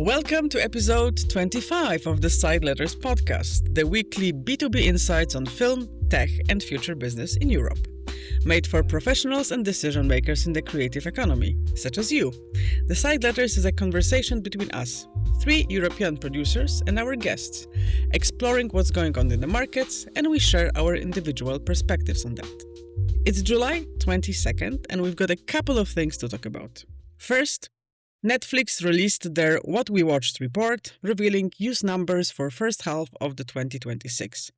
Welcome to episode 25 of the Side Letters podcast, the weekly B2B insights on film, tech, and future business in Europe. Made for professionals and decision makers in the creative economy, such as you. The Side Letters is a conversation between us, three European producers, and our guests, exploring what's going on in the markets, and we share our individual perspectives on that. It's July 22nd, and we've got a couple of things to talk about. First, Netflix released their What We Watched report, revealing use numbers for first half of the 2026.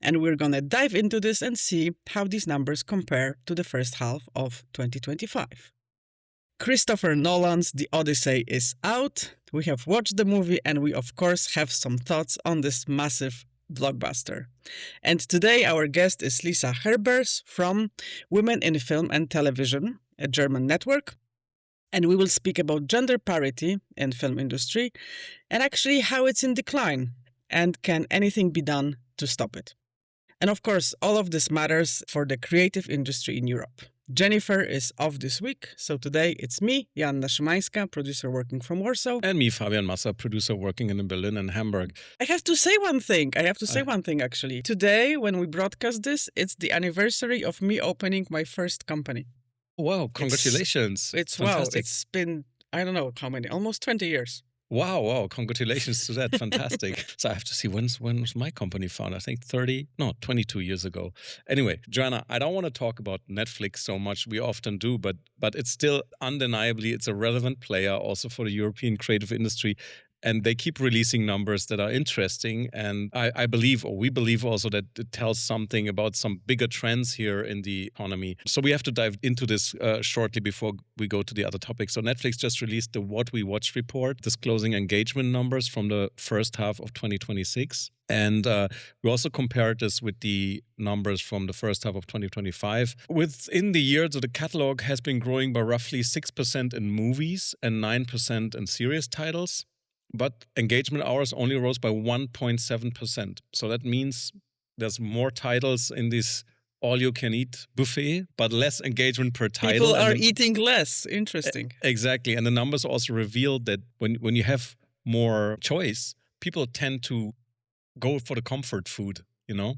And we're gonna dive into this and see how these numbers compare to the first half of 2025. Christopher Nolan's The Odyssey is out. We have watched the movie and we of course have some thoughts on this massive blockbuster. And today our guest is Lisa Herbert from Women in Film and Television, a German network. And we will speak about gender parity in film industry and actually how it's in decline and can anything be done to stop it. And of course, all of this matters for the creative industry in Europe. Jennifer is off this week, so today it's me, Joanna, Szymanska, producer working from Warsaw. And me, Fabian, Massah, producer working in Berlin and Hamburg. I have to say one thing. Actually. Today, when we broadcast this, it's the anniversary of me opening my first company. Wow, congratulations. It's fantastic. Wow, it's been, I don't know how many, almost 20 years. Wow, congratulations to that. Fantastic. So I have to see when was my company founded? I think 22 years ago. Anyway, Joanna, I don't want to talk about Netflix so much. We often do, but it's still undeniably, it's a relevant player also for the European creative industry. And they keep releasing numbers that are interesting. And I believe, or we believe also, that it tells something about some bigger trends here in the economy. So we have to dive into this shortly before we go to the other topics. So Netflix just released the What We Watched report, disclosing engagement numbers from the first half of 2026. And we also compared this with the numbers from the first half of 2025. Within the year, so the catalog has been growing by roughly 6% in movies and 9% in series titles. But engagement hours only rose by 1.7%. So that means there's more titles in this all-you-can-eat buffet, but less engagement per title. People are eating less. Interesting. Exactly. And the numbers also revealed that when you have more choice, people tend to go for the comfort food, you know?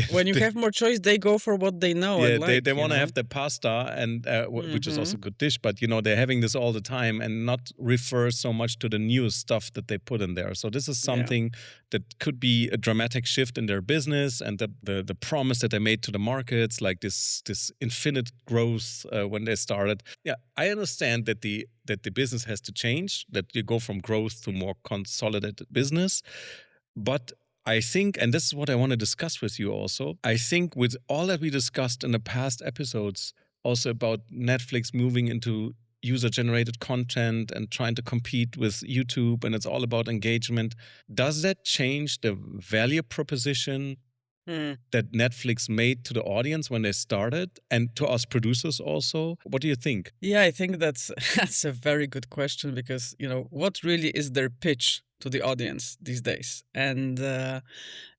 When you have more choice, they go for what they know. Yeah, and like, they want to have the pasta, and which is also a good dish. But they're having this all the time, and not refer so much to the new stuff that they put in there. So this is something that could be a dramatic shift in their business, and the promise that they made to the markets, like this infinite growth when they started. Yeah, I understand that the business has to change, that you go from growth to more consolidated business, but I think, and this is what I want to discuss with you also, I think with all that we discussed in the past episodes, also about Netflix moving into user-generated content and trying to compete with YouTube, and it's all about engagement, does that change the value proposition that Netflix made to the audience when they started, and to us producers also? What do you think? Yeah, I think that's a very good question, because, what really is their pitch to the audience these days? And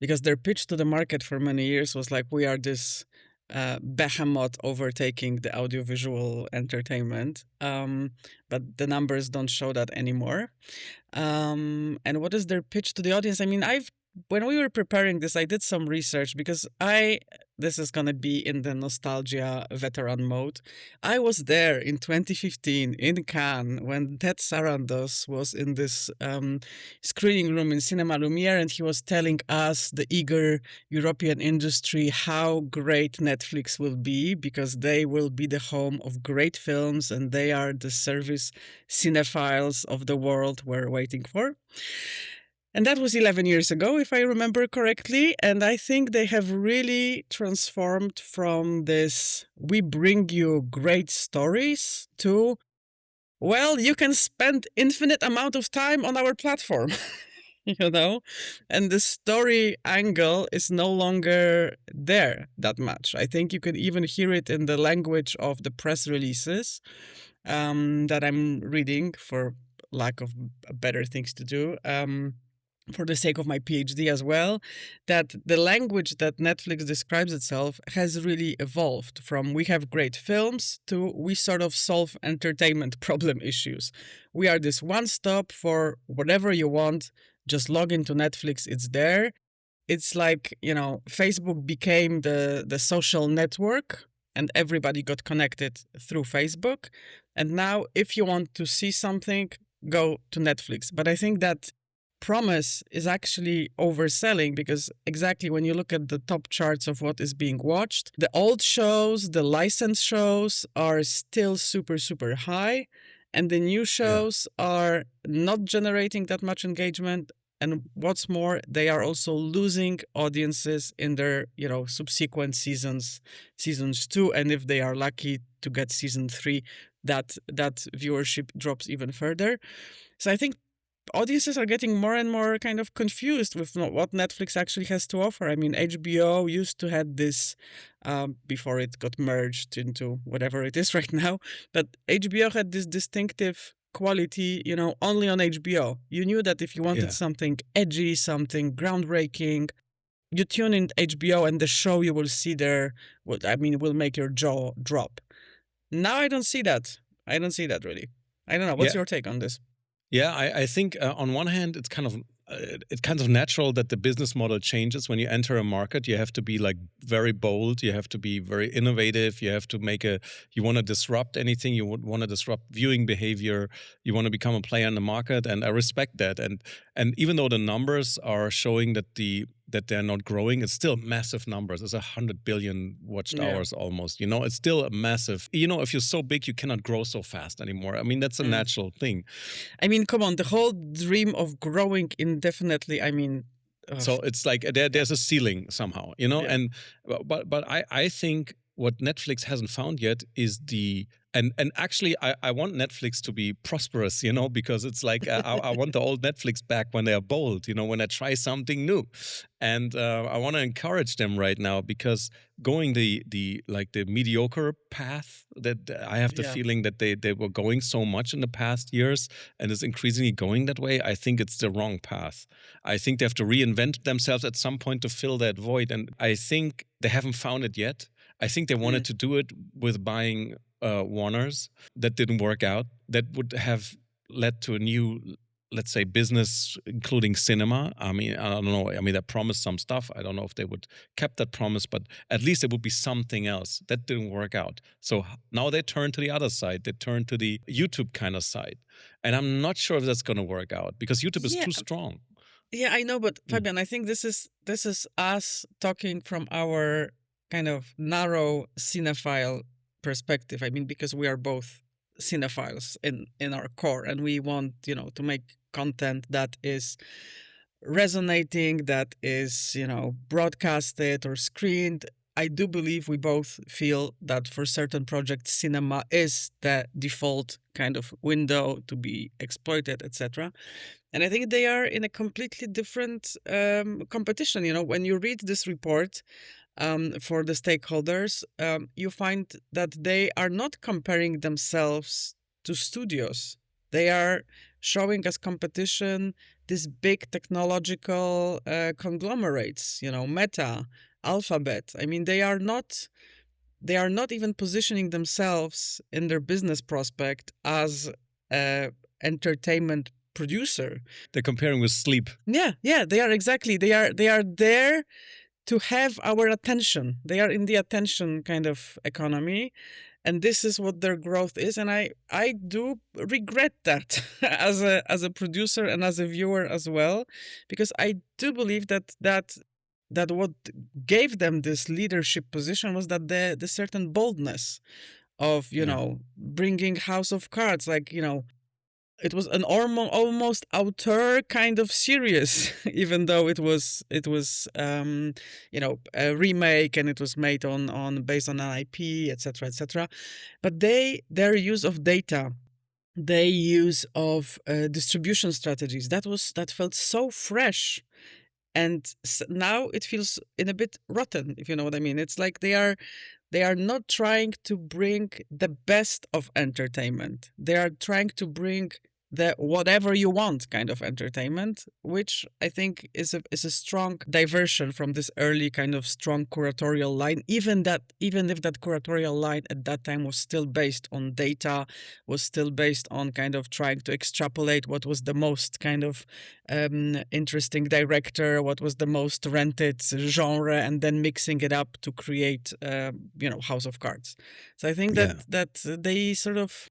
because their pitch to the market for many years was like, we are this behemoth overtaking the audiovisual entertainment, but the numbers don't show that anymore. And what is their pitch to the audience? I mean, when we were preparing this, I did some research, because this is going to be in the nostalgia veteran mode. I was there in 2015 in Cannes when Ted Sarandos was in this screening room in Cinema Lumière, and he was telling us, the eager European industry, how great Netflix will be, because they will be the home of great films and they are the service cinephiles of the world we're waiting for. And that was 11 years ago, if I remember correctly. And I think they have really transformed from this, we bring you great stories, to, well, you can spend infinite amount of time on our platform, And the story angle is no longer there that much. I think you can even hear it in the language of the press releases that I'm reading, for lack of better things to do. for the sake of my PhD as well, that the language that Netflix describes itself has really evolved from we have great films to we sort of solve entertainment problem issues. We are this one stop for whatever you want. Just log into Netflix, it's there. It's like, Facebook became the social network and everybody got connected through Facebook. And now if you want to see something, go to Netflix. But I think that promise is actually overselling, because exactly when you look at the top charts of what is being watched, the old shows, the licensed shows are still super, super high. And the new shows are not generating that much engagement. And what's more, they are also losing audiences in their, subsequent seasons 2. And if they are lucky to get season 3, that viewership drops even further. So I think audiences are getting more and more kind of confused with what Netflix actually has to offer. I mean, HBO used to have this, before it got merged into whatever it is right now, but HBO had this distinctive quality, only on HBO. You knew that if you wanted something edgy, something groundbreaking, you tune in HBO and the show you will see there, will make your jaw drop. Now I don't see that. I don't see that really. I don't know. What's your take on this? Yeah, I think on one hand, it's kind of natural that the business model changes when you enter a market. You have to be like very bold. You have to be very innovative. You have to you want to disrupt anything. You want to disrupt viewing behavior. You want to become a player in the market. And I respect that. And even though the numbers are showing that they're not growing, it's still massive numbers. It's 100 billion watched hours almost. It's still a massive. If you're so big, you cannot grow so fast anymore. I mean, that's a natural thing. I mean, come on, the whole dream of growing indefinitely. I mean, so it's like there's a ceiling somehow, and but I think what Netflix hasn't found yet is and actually I want Netflix to be prosperous, because it's like I want the old Netflix back when they are bold, when they try something new, and I want to encourage them right now, because going the mediocre path that I have the feeling that they were going so much in the past years and is increasingly going that way. I think it's the wrong path. I think they have to reinvent themselves at some point to fill that void, and I think they haven't found it yet. I think they wanted to do it with buying Warner's. That didn't work out. That would have led to a new, let's say, business, including cinema. I mean, I don't know. I mean, they promised some stuff. I don't know if they would kept that promise, but at least it would be something else. That didn't work out. So now they turn to the other side. They turn to the YouTube kind of side. And I'm not sure if that's going to work out, because YouTube is too strong. Yeah, I know, but Fabian, I think this is us talking from our kind of narrow cinephile perspective. I mean, because we are both cinephiles in our core, and we want, to make content that is resonating, that is, broadcasted or screened. I do believe we both feel that for certain projects, cinema is the default kind of window to be exploited, etc. And I think they are in a completely different competition. When you read this report for the stakeholders, you find that they are not comparing themselves to studios. They are showing as competition these big technological conglomerates, Meta, Alphabet. I mean, they are not even positioning themselves in their business prospect as an entertainment producer. They're comparing with sleep. Yeah, they are exactly. They are there to have our attention. They are in the attention kind of economy. And this is what their growth is. And I do regret that as a producer and as a viewer as well, because I do believe that what gave them this leadership position was that the certain boldness of, bringing House of Cards, like, it was an almost auteur kind of series, even though it was a remake and it was made based on an IP, etc., etc. But their use of data, their use of distribution strategies, that felt so fresh, and now it feels in a bit rotten, if you know what I mean. It's like they are not trying to bring the best of entertainment. They are trying to bring the whatever you want kind of entertainment, which I think is a strong diversion from this early kind of strong curatorial line. Even if that curatorial line at that time was still based on data, was still based on kind of trying to extrapolate what was the most kind of interesting director, what was the most rented genre, and then mixing it up to create House of Cards. So I think that they sort of,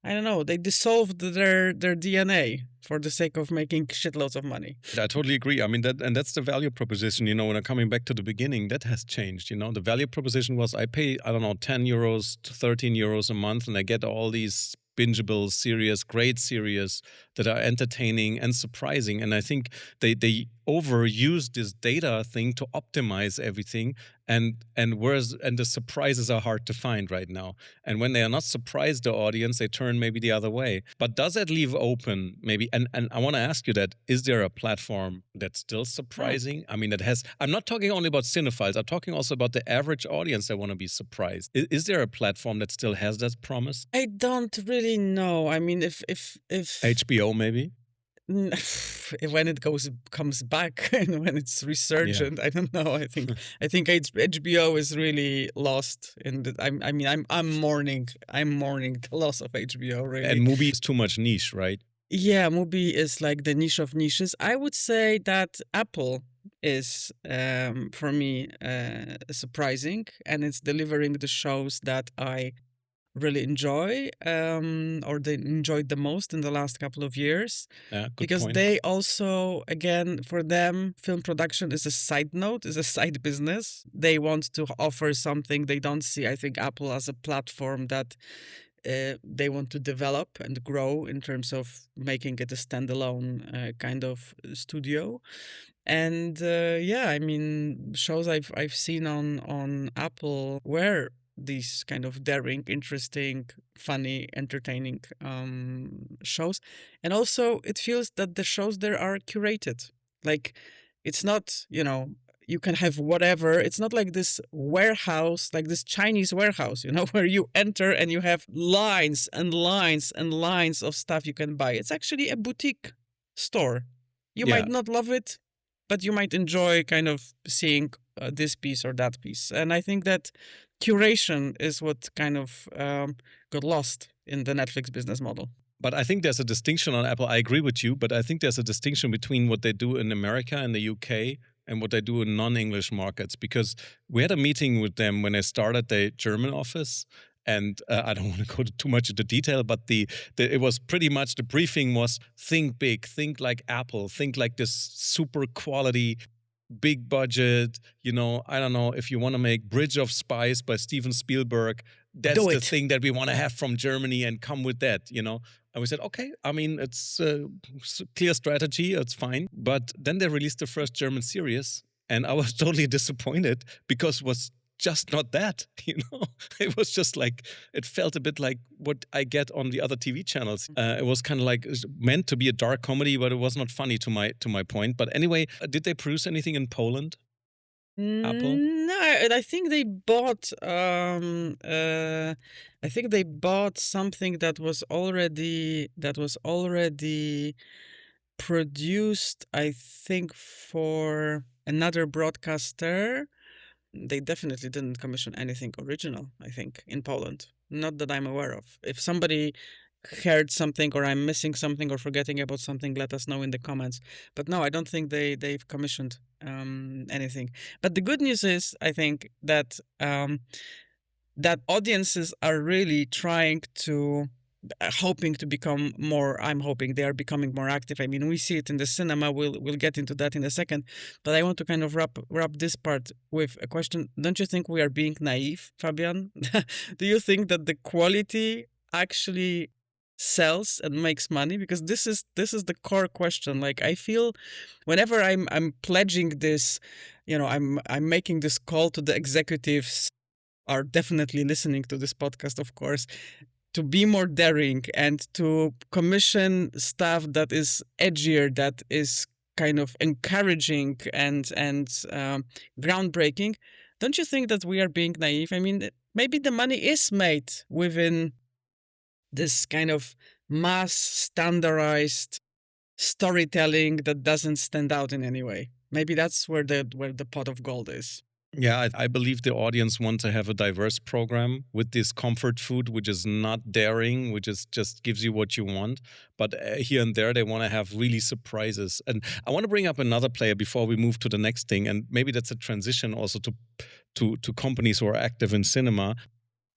I don't know, they dissolved their DNA for the sake of making shitloads of money. I totally agree. I mean, that's the value proposition. When I'm coming back to the beginning, that has changed. The value proposition was I pay, I don't know, 10 euros to 13 euros a month, and I get all these bingeable series, great series that are entertaining and surprising. And I think they overuse this data thing to optimize everything. And the surprises are hard to find right now. And when they are not surprised the audience, they turn maybe the other way. But does that leave open maybe? And I want to ask you that, is there a platform that's still surprising? I mean, I'm not talking only about cinephiles. I'm talking also about the average audience that want to be surprised. Is there a platform that still has that promise? I don't really know. I mean, if HBO maybe? When it comes back and when it's resurgent, I don't know. I think HBO is really lost in the. I'm mourning the loss of HBO, really. And movie is too much niche, right? Yeah, movie is like the niche of niches. I would say that Apple is for me surprising, and it's delivering the shows that I really enjoy or they enjoyed the most in the last couple of years, because point. They also, again, for them, film production is a side note, is a side business. They want to offer something. They don't see, I think, Apple as a platform that they want to develop and grow in terms of making it a standalone kind of studio. And I mean, shows I've seen on Apple were these kind of daring, interesting, funny, entertaining shows. And also it feels that the shows there are curated. Like, it's not, you can have whatever. It's not like this warehouse, like this Chinese warehouse, where you enter and you have lines and lines and lines of stuff you can buy. It's actually a boutique store. You might not love it, but you might enjoy kind of seeing this piece or that piece. And I think that curation is what kind of got lost in the Netflix business model. But I think there's a distinction on Apple. I agree with you, but I think there's a distinction between what they do in America and the UK and what they do in non-English markets. Because we had a meeting with them when they started their German office. And I don't want to go too much into detail, but it was pretty much, the briefing was, think big, think like Apple, think like this super quality, big budget, I don't know, if you want to make Bridge of Spies by Steven Spielberg, that's the thing that we want to have from Germany, and come with that, And we said, okay, I mean, it's a clear strategy, it's fine. But then they released the first German series, and I was totally disappointed because it was just not that, It was just like, it felt a bit like what I get on the other TV channels. It was kind of like meant to be a dark comedy, but it was not funny to my point. But anyway, did they produce anything in Poland? Apple? No, I think they bought. Something that was already produced, I think, for another broadcaster. They definitely didn't commission anything original, I think, in Poland. Not that I'm aware of. If somebody heard something, or I'm missing something, or forgetting about something, let us know in the comments. But no, I don't think they've commissioned anything. But the good news is, I think, that that audiences are really trying to, hoping to become more. I'm hoping they are becoming more active. I mean, we see it in the cinema. We'll get into that in a second. But I want to kind of wrap this part with a question. Don't you think we are being naive, Fabian? Do you think that the quality actually sells and makes money? Because this is the core question. Like, I feel whenever I'm pledging this, I'm making this call to the executives, are definitely listening to this podcast, of course, to be more daring and to commission stuff that is edgier, that is kind of encouraging and groundbreaking. Don't you think that we are being naive? I mean, maybe the money is made within this kind of mass standardized storytelling that doesn't stand out in any way. Maybe that's where the pot of gold is. Yeah, I believe the audience want to have a diverse program with this comfort food, which is not daring, which is just gives you what you want. But here and there, they want to have really surprises. And I want to bring up another player before we move to the next thing. And maybe that's a transition also to companies who are active in cinema.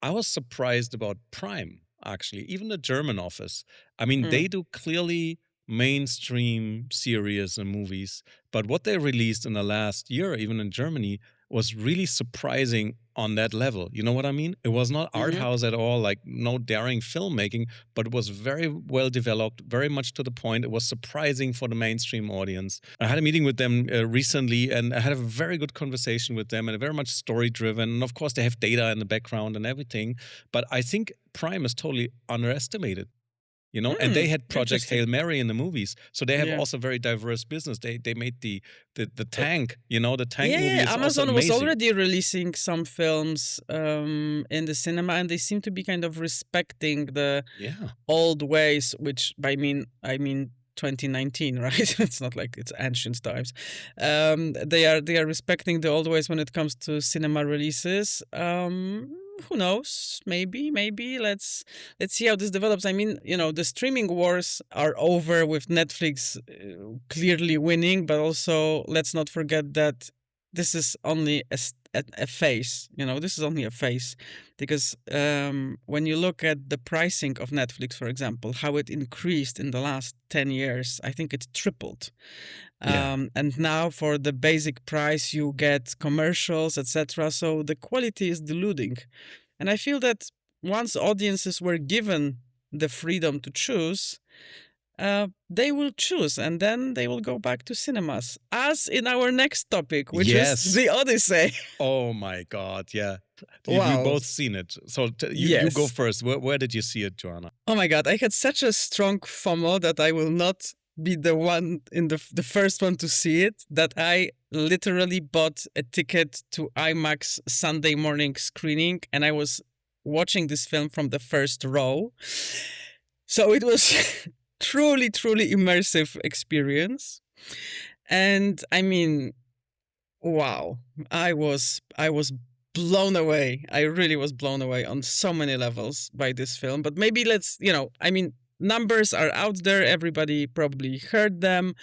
I was surprised about Prime, actually, even the German office. I mean, they do clearly mainstream series and movies, but what they released in the last year, even in Germany, was really surprising on that level. You know what I mean? It was not art Mm-hmm. house at all, like no daring filmmaking, but it was very well developed, very much to the point. It was surprising for the mainstream audience. I had a meeting with them recently, and I had a very good conversation with them, and very much story driven. And of course, they have data in the background and everything. But I think Prime is totally underestimated. And they had Project Hail Interesting. Mary in the movies, so they have Yeah. also very diverse business. They made the tank, the tank movie Yeah, is also Amazon was amazing. already releasing some films in the cinema, and they seem to be kind of respecting the Yeah, old ways, which I mean 2019, right? It's not like it's ancient times. They are respecting the old ways when it comes to cinema releases. Who knows? Maybe let's see how this develops. I mean, the streaming wars are over with Netflix clearly winning, but also let's not forget that this is only a phase. This is only a phase, because when you look at the pricing of Netflix, for example, how it increased in the last 10 years, I think it tripled. yeah, And now for the basic price, you get commercials, etc. So the quality is diluting. And I feel that once audiences were given the freedom to choose, they will choose, and then they will go back to cinemas. As in our next topic, which is yes. the Odyssey. Oh my God, yeah. We Wow. both seen it. So you go Yes. first. Where did you see it, Joanna? Oh my God, I had such a strong FOMO that I will not be the one in the first one to see it, that I literally bought a ticket to IMAX Sunday morning screening, and I was watching this film from the first row. So it was truly, truly immersive experience. And I mean, wow, I was blown away. I really was blown away on so many levels by this film. But maybe numbers are out there. Everybody probably heard them.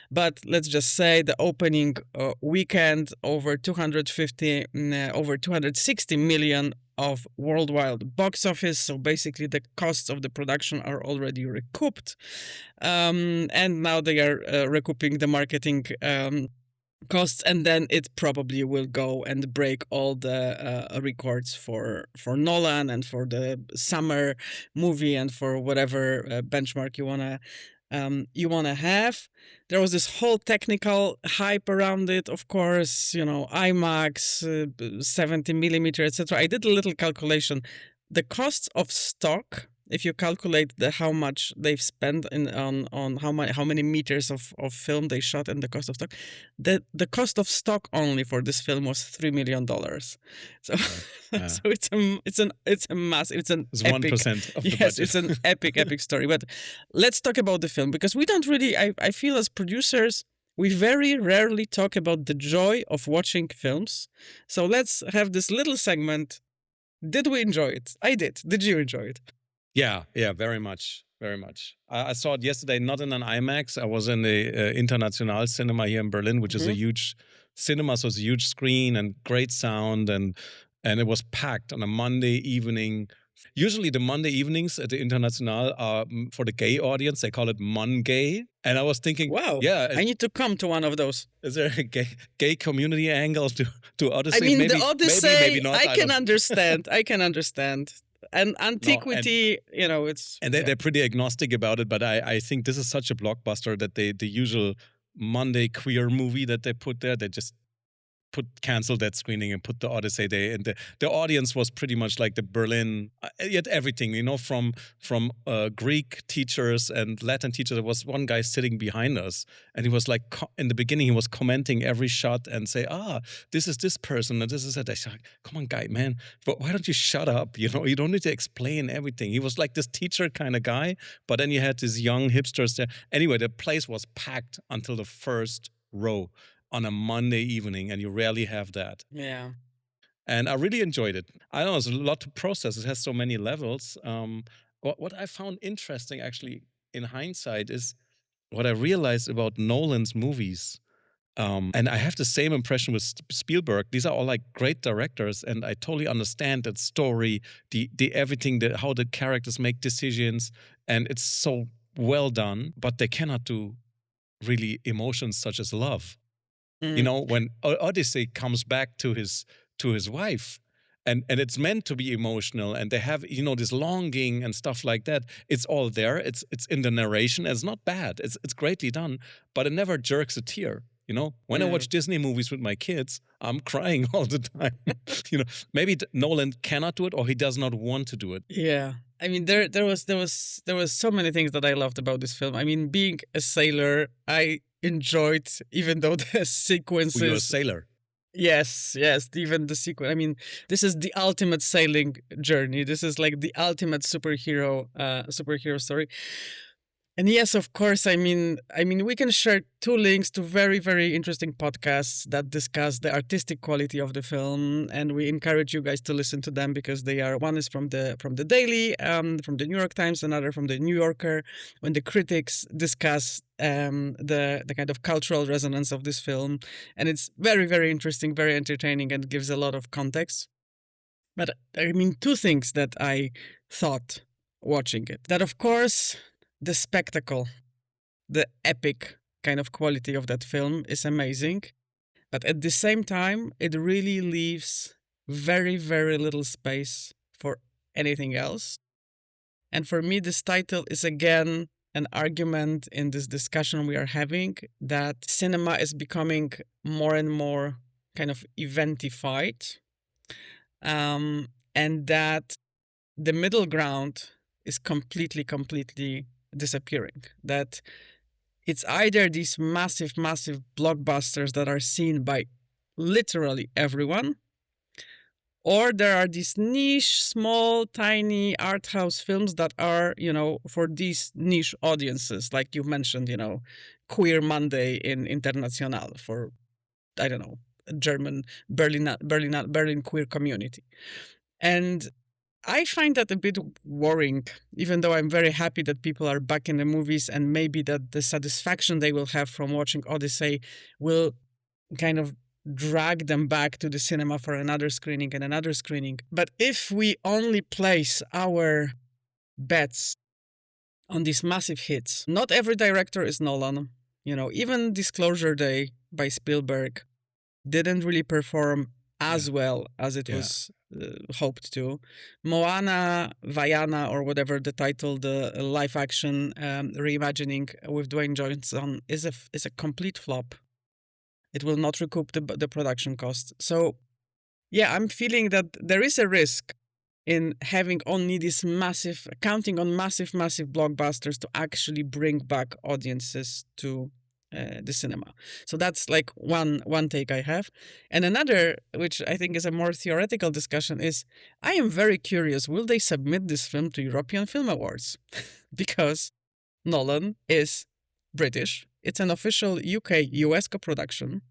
But let's just say the opening weekend, over 260 million of worldwide box office. So basically the costs of the production are already recouped. And now they are recouping the marketing costs, and then it probably will go and break all the records for Nolan and for the summer movie and for whatever benchmark you wanna have. There was this whole technical hype around it, of course. IMAX, 70 millimeter, etc. I did a little calculation. The costs of stock, if you calculate how much they've spent on how many meters of film they shot and the cost of stock, the cost of stock only for this film was $3 million. So Yeah. so it's an It's epic, 1% of the yes, budget. it's an epic story. But let's talk about the film, because we don't really, I feel as producers, we very rarely talk about the joy of watching films. So let's have this little segment. Did we enjoy it? I did. Did you enjoy it? Yeah, very much, very much. I saw it yesterday, not in an IMAX. I was in the International Cinema here in Berlin, which is a huge cinema, so it's a huge screen and great sound, and it was packed on a Monday evening. Usually, the Monday evenings at the International are for the gay audience. They call it Mon-gay, and I was thinking, Wow. yeah, I need to come to one of those. is there a gay community angle to Odyssey? I mean, maybe, the Odyssey, maybe not. I can understand. I can understand. And antiquity, it's... And they're pretty agnostic about it, but I think this is such a blockbuster that the usual Monday queer movie that they put there, they just cancel that screening and put the Odyssey day, and the audience was pretty much like the Berlin, yet everything, from Greek teachers and Latin teachers. There was one guy sitting behind us, and he was like, in the beginning he was commenting every shot and say, this is this person and this is that. I said, come on guy, man, but why don't you shut up? You don't need to explain everything. He was like this teacher kind of guy, but then you had these young hipsters there. Anyway, the place was packed until the first row on a Monday evening, and you rarely have that. Yeah. And I really enjoyed it. I know it's a lot to process. It has so many levels. What I found interesting, actually, in hindsight, is what I realized about Nolan's movies. And I have the same impression with Spielberg. These are all like great directors, and I totally understand that story, the everything, how the characters make decisions, and it's so well done. But they cannot do really emotions such as love. When Odyssey comes back to his wife, and it's meant to be emotional, and they have this longing and stuff like that. It's all there. It's in the narration. It's not bad. It's greatly done, but it never jerks a tear. When I watch Disney movies with my kids, I'm crying all the time. Maybe Nolan cannot do it, or he does not want to do it. Yeah. I mean, there was so many things that I loved about this film. I mean, being a sailor, I enjoyed, even though the sequences. You're a sailor. Yes, even the sequence. I mean, this is the ultimate sailing journey. This is like the ultimate superhero story. And yes, of course, I mean, we can share 2 links to very, very interesting podcasts that discuss the artistic quality of the film, and we encourage you guys to listen to them because they are, one is from the Daily, from the New York Times, another from the New Yorker, when the critics discuss the kind of cultural resonance of this film, and it's very, very interesting, very entertaining, and gives a lot of context. But I mean, 2 things that I thought watching it. That, of course, the spectacle, the epic kind of quality of that film is amazing. But at the same time, it really leaves very, very little space for anything else. And for me, this title is again an argument in this discussion we are having that cinema is becoming more and more kind of eventified. And that the middle ground is completely disappearing. That it's either these massive blockbusters that are seen by literally everyone, or there are these niche, small, tiny art house films that are, for these niche audiences, like you mentioned, Queer Monday in International for, I don't know, German Berlin queer community. And I find that a bit worrying, even though I'm very happy that people are back in the movies, and maybe that the satisfaction they will have from watching Odyssey will kind of drag them back to the cinema for another screening and another screening. But if we only place our bets on these massive hits, not every director is Nolan. Even Disclosure Day by Spielberg didn't really perform as well as it was hoped to. Moana, Vaiana, or whatever the title, the live action reimagining with Dwayne Johnson is a complete flop. It will not recoup the production cost. So, yeah, I'm feeling that there is a risk in having only this counting on massive blockbusters to actually bring back audiences to the cinema. So that's like one take I have. And another, which I think is a more theoretical discussion, is I am very curious, will they submit this film to European Film Awards? Because Nolan is British. It's an official UK-US co-production.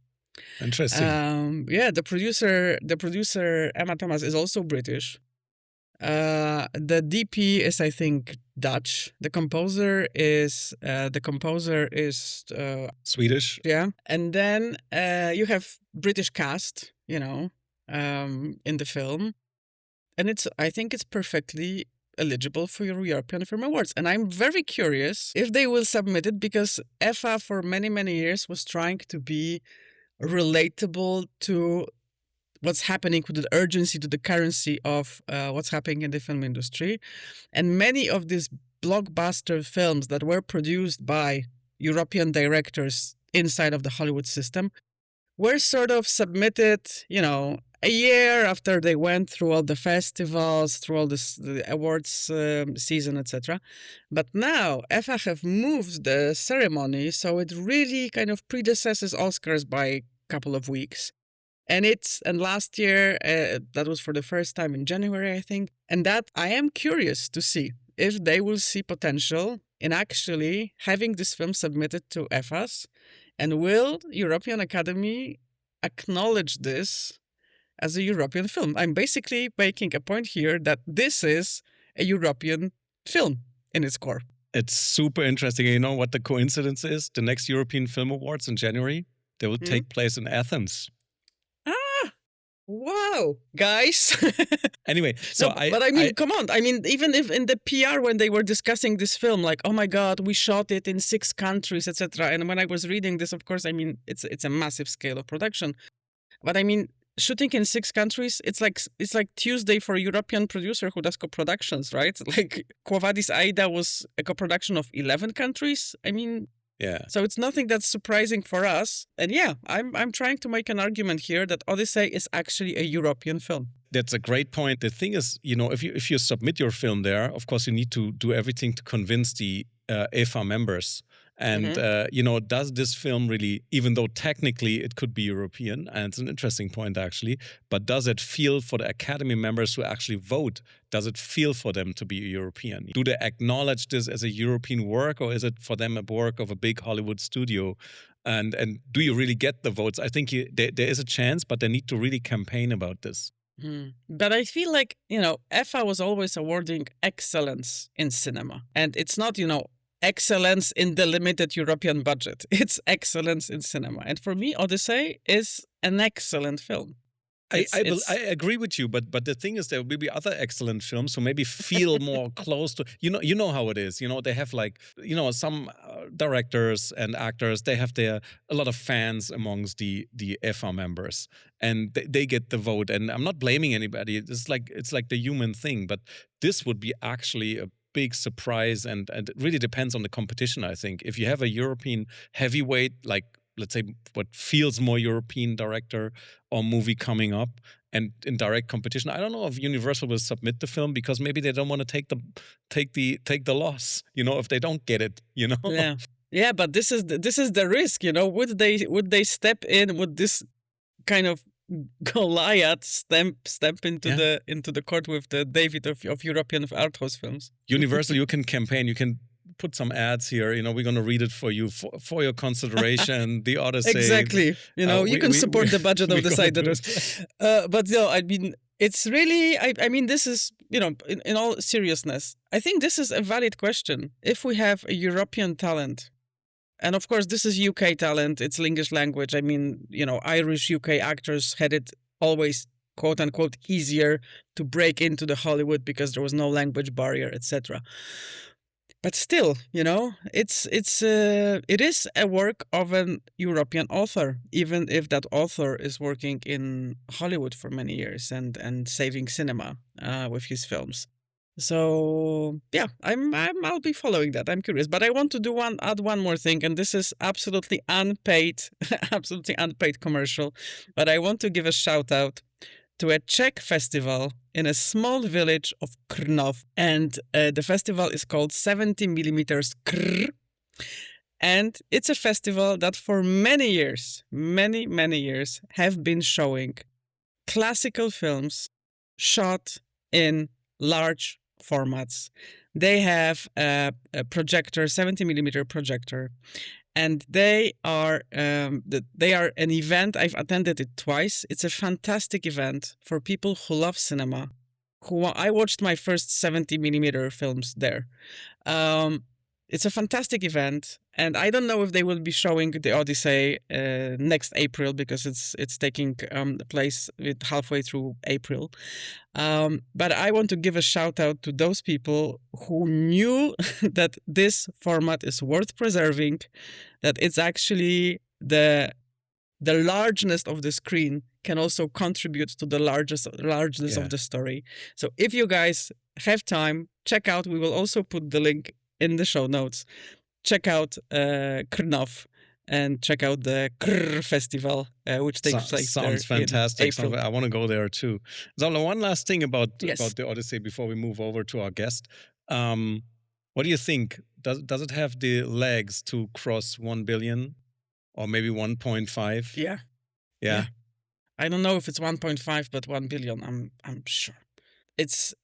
Interesting. The producer Emma Thomas is also British. The DP is, I think, Dutch. The composer is Swedish. Yeah, and then you have British cast, in the film, and I think it's perfectly eligible for your European Film Awards. And I'm very curious if they will submit it, because EFA for many years was trying to be relatable to what's happening, with the urgency, to the currency of what's happening in the film industry. And many of these blockbuster films that were produced by European directors inside of the Hollywood system were sort of submitted, a year after they went through all the festivals, through all the awards season, etc. But now EFA have moved the ceremony, so it really kind of predecesses Oscars by a couple of weeks. And last year, that was for the first time in January, I think. And that I am curious to see if they will see potential in actually having this film submitted to EFAs. And will European Academy acknowledge this as a European film? I'm basically making a point here that this is a European film in its core. It's super interesting. You know what the coincidence is? The next European Film Awards in January, they will take place in Athens. Wow, guys. Anyway, so come on. I mean, even if in the PR when they were discussing this film, like, oh my God, we shot it in 6 countries, etc. And when I was reading this, of course, I mean, it's a massive scale of production. But I mean, shooting in 6 countries, it's like Tuesday for a European producer who does co-productions, right? Like Quo Vadis Aida was a co-production of 11 countries. I mean, yeah. So it's nothing that's surprising for us. And yeah, I'm trying to make an argument here that Odyssey is actually a European film. That's a great point. The thing is, if you submit your film there, of course, you need to do everything to convince the EFA members. And, does this film really, even though technically it could be European, and it's an interesting point actually, but does it feel for the Academy members who actually vote, does it feel for them to be European? Do they acknowledge this as a European work, or is it for them a work of a big Hollywood studio? And do you really get the votes? I think there is a chance, but they need to really campaign about this. But I feel like, EFA was always awarding excellence in cinema. And it's not, excellence in the limited European budget. It's excellence in cinema. And for me, Odyssey is an excellent film. I agree with you, but the thing is, there will be other excellent films who maybe feel more close to, you know how it is. They have some directors and actors, they have a lot of fans amongst the EFA members, and they get the vote. And I'm not blaming anybody. It's like the human thing, but this would be actually a big surprise, and it really depends on the competition, I think. If you have a European heavyweight, like let's say what feels more European director or movie coming up and in direct competition, I don't know if Universal will submit the film because maybe they don't want to take the loss, if they don't get it, Yeah, but this is the risk, would they step in? Would this kind of Goliath step into the court with the David of European art house films? Universal, you can campaign, you can put some ads here. We're going to read it for you for your consideration. The Odyssey. Exactly. You can support the budget of the site. But I mean, it's really. I mean, this is in all seriousness, I think this is a valid question. If we have a European talent. And of course, this is UK talent. It's English language. I mean, Irish UK actors had it always, quote unquote, easier to break into the Hollywood because there was no language barrier, etc. But still, it is a work of an European author, even if that author is working in Hollywood for many years and saving cinema with his films. So yeah, I'll be following that. I'm curious, but I want to add one more thing, and this is absolutely unpaid commercial. But I want to give a shout out to a Czech festival in a small village of Krnov, and the festival is called 70mm Krr. And it's a festival that for many years, have been showing classical films shot in large formats. They have a projector, 70mm projector, and they are an event. I've attended it twice. It's a fantastic event for people who love cinema. I watched my first 70mm films there. It's a fantastic event, and I don't know if they will be showing the Odyssey next April because it's taking place halfway through April. But I want to give a shout out to those people who knew that this format is worth preserving, that it's actually the largeness of the screen can also contribute to the largeness of the story. So if you guys have time, check out. We will also put the link in the show notes. Check out Krnov. and check out the Krr Festival, which takes place sounds there fantastic. in April. I want to go there too. Zola, one last thing about Yes. the Odyssey before we move over to our guest. What do you think? Does it have the legs to cross 1 billion or maybe 1.5? Yeah. I don't know if it's 1.5, but 1 billion. I'm sure.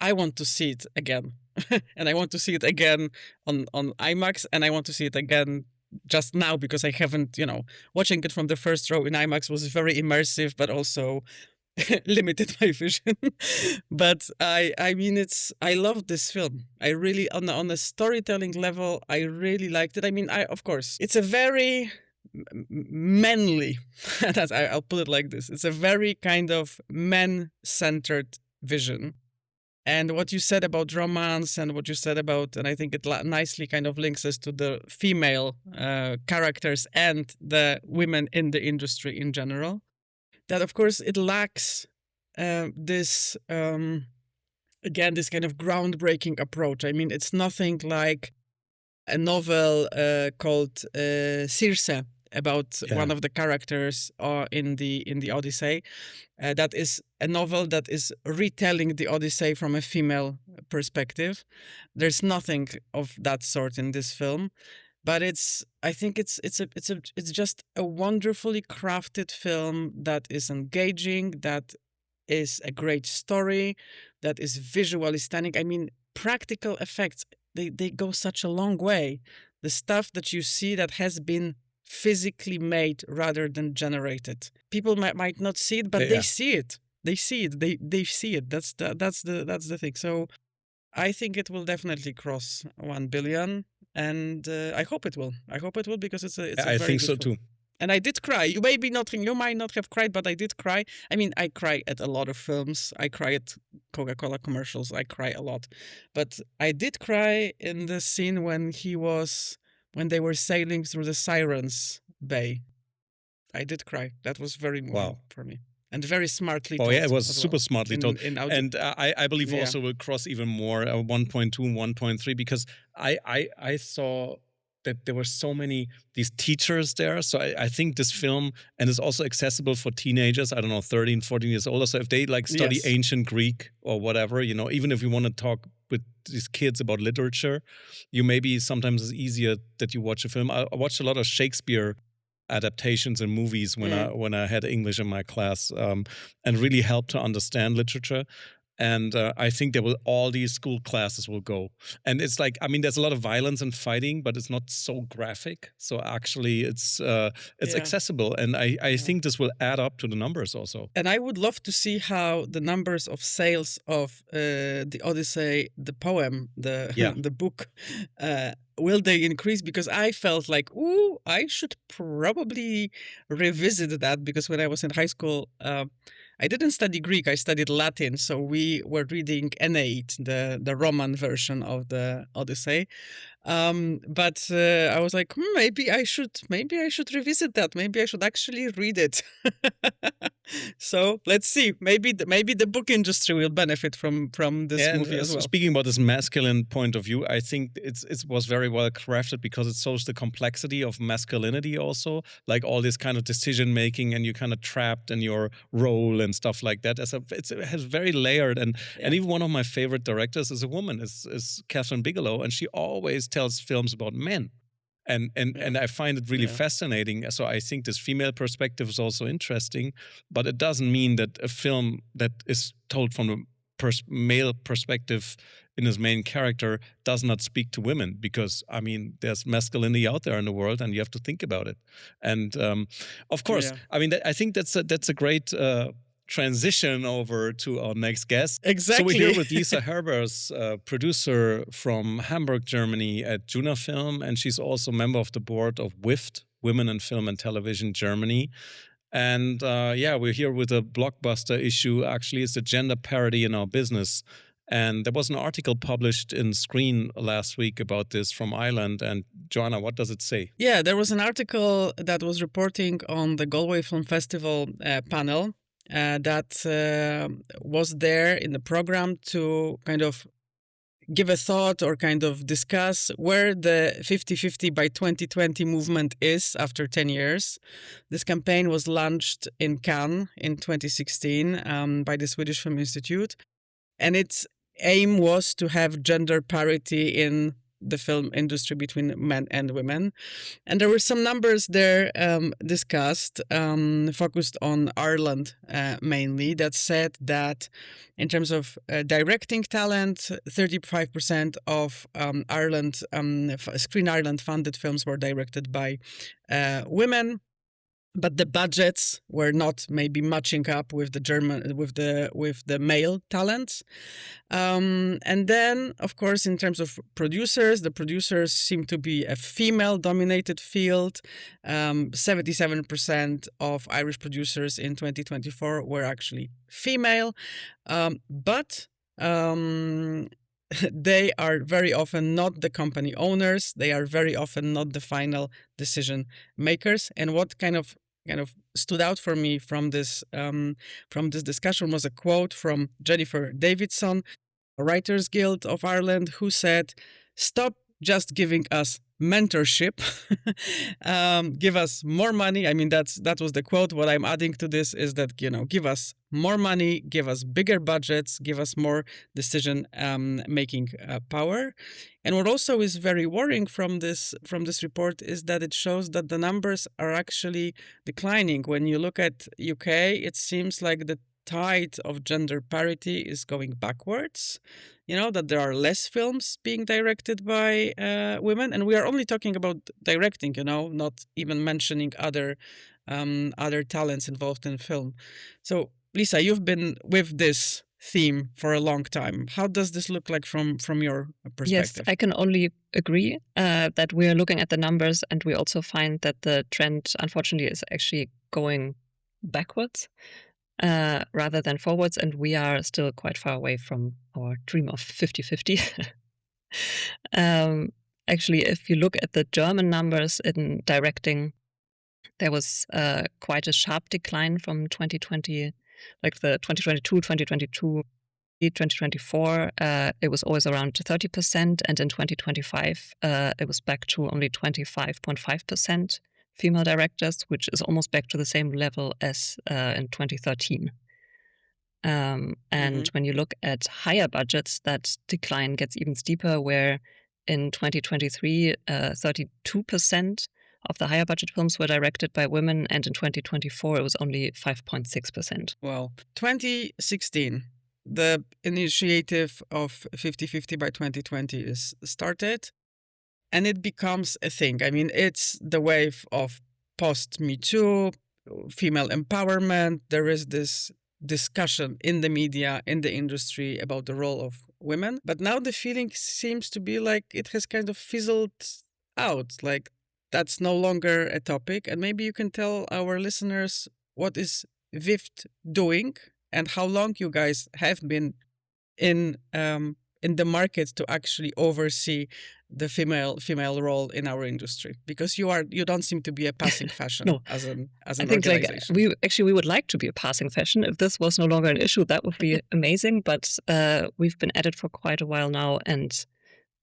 I want to see it again, and I want to see it again on IMAX, and I want to see it again just now because I haven't, watching it from the first row in IMAX was very immersive, but also limited my vision. But I mean, I love this film. I really, on a storytelling level, I really liked it. I mean, of course, it's a very manly, I'll put it like this. It's a very kind of man-centered vision. And what you said about romance and what you said about, and I think it nicely kind of links us to the female characters and the women in the industry in general, that of course it lacks this, again, this kind of groundbreaking approach. I mean, it's nothing like a novel called Circe, about one of the characters in the Odyssey. That is a novel that is retelling the Odyssey from a female perspective. There's nothing of that sort in this film, but I think it's just a wonderfully crafted film that is engaging, that is a great story, that is visually stunning. I mean, practical effects, they go such a long way. The stuff that you see that has been physically made rather than generated. People might not see it, but they see it. They see it. They see it. That's the thing. So I think it will definitely cross 1 billion, and I hope it will. I hope it will because it's a I very think good so film. too. And I did cry. You might not have cried, but I did cry. I mean, I cry at a lot of films. I cry at Coca-Cola commercials. I cry a lot. But I did cry in the scene when they were sailing through the Sirens Bay. I did cry. That was very moving for me. And very smartly told. Oh, yeah, it was super smartly told. And I believe also will cross even more, 1.2, 1.3, because I saw that there were so many these teachers there. So I think this film, and it's also accessible for teenagers, I don't know, 13, 14 years older. So if they study ancient Greek or whatever, even if you want to talk with these kids about literature, maybe sometimes it's easier that you watch a film. I watched a lot of Shakespeare adaptations and movies when I had English in my class, and really helped to understand literature. And I think all these school classes will go. And it's like, I mean, there's a lot of violence and fighting, but it's not so graphic. So actually, it's accessible. And I think this will add up to the numbers also. And I would love to see how the numbers of sales of the Odyssey, the poem, the book, will they increase? Because I felt like, I should probably revisit that, because when I was in high school, I didn't study Greek, I studied Latin. So we were reading Aeneid, the Roman version of the Odyssey. But I was like, maybe I should revisit that. Maybe I should actually read it. So let's see. Maybe the book industry will benefit from this movie as well. Speaking about this masculine point of view, I think it was very well crafted because it shows the complexity of masculinity also, like all this kind of decision making, and you're kind of trapped in your role and stuff like that. It has very layered, and even one of my favorite directors is a woman, is Catherine Bigelow, and she always tells films about men. And I find it really fascinating. So I think this female perspective is also interesting, but it doesn't mean that a film that is told from a male perspective in his main character does not speak to women, because I mean there's masculinity out there in the world, and you have to think about it. And of course, I mean I think that's a great transition over to our next guest. Exactly. So we're here with Lisa Herbert, producer from Hamburg, Germany at JUNA Film, and she's also member of the board of WIFT, Women in Film and Television Germany. And we're here with a blockbuster issue. Actually, it's the gender parity in our business. And there was an article published in Screen last week about this from Ireland. And Joanna, what does it say? Yeah, there was an article that was reporting on the Galway Film Festival panel that was there in the program to kind of give a thought or kind of discuss where the 50-50 by 2020 movement is after 10 years. This campaign was launched in Cannes in 2016 by the Swedish Film Institute. And its aim was to have gender parity in the film industry between men and women. And there were some numbers there discussed, focused on Ireland mainly, that said that in terms of directing talent, 35% of Ireland, Screen Ireland funded films were directed by women. But the budgets were not maybe matching up with the male talents, and then of course in terms of producers, the producers seem to be a female-dominated field. 77% of Irish producers in 2024 were actually female, but they are very often not the company owners. They are very often not the final decision makers. And what kind of stood out for me from this discussion was a quote from Jennifer Davidson, Writers Guild of Ireland, who said, "Stop just giving us mentorship, give us more money." I mean, that was the quote. What I'm adding to this is that, give us more money, give us bigger budgets, give us more decision making power. And what also is very worrying from this report is that it shows that the numbers are actually declining. When you look at UK, it seems like the tide of gender parity is going backwards. That there are less films being directed by women, and we are only talking about directing, not even mentioning other talents involved in film. So, Lisa, you've been with this theme for a long time. How does this look like from your perspective? Yes, I can only agree that we are looking at the numbers, and we also find that the trend, unfortunately, is actually going backwards rather than forwards, and we are still quite far away from our dream of 50-50. Actually, if you look at the German numbers in directing, there was quite a sharp decline from 2020, like the 2022, 2024, it was always around 30%, and in 2025, it was back to only 25.5% female directors, which is almost back to the same level as in 2013. And when you look at higher budgets, that decline gets even steeper, where in 2023, 32% of the higher budget films were directed by women, and in 2024, it was only 5.6%. Well, 2016, the initiative of 50-50 by 2020 is started, and it becomes a thing. I mean, it's the wave of post-Me Too, female empowerment. There is this discussion in the media, in the industry about the role of women. But now the feeling seems to be like it has kind of fizzled out, like that's no longer a topic. And maybe you can tell our listeners what is WIFT doing and how long you guys have been in the market to actually oversee the female role in our industry, because you don't seem to be a passing fashion. No. as an I think organization. we would like to be a passing fashion. If this was no longer an issue, that would be amazing. But we've been at it for quite a while now, and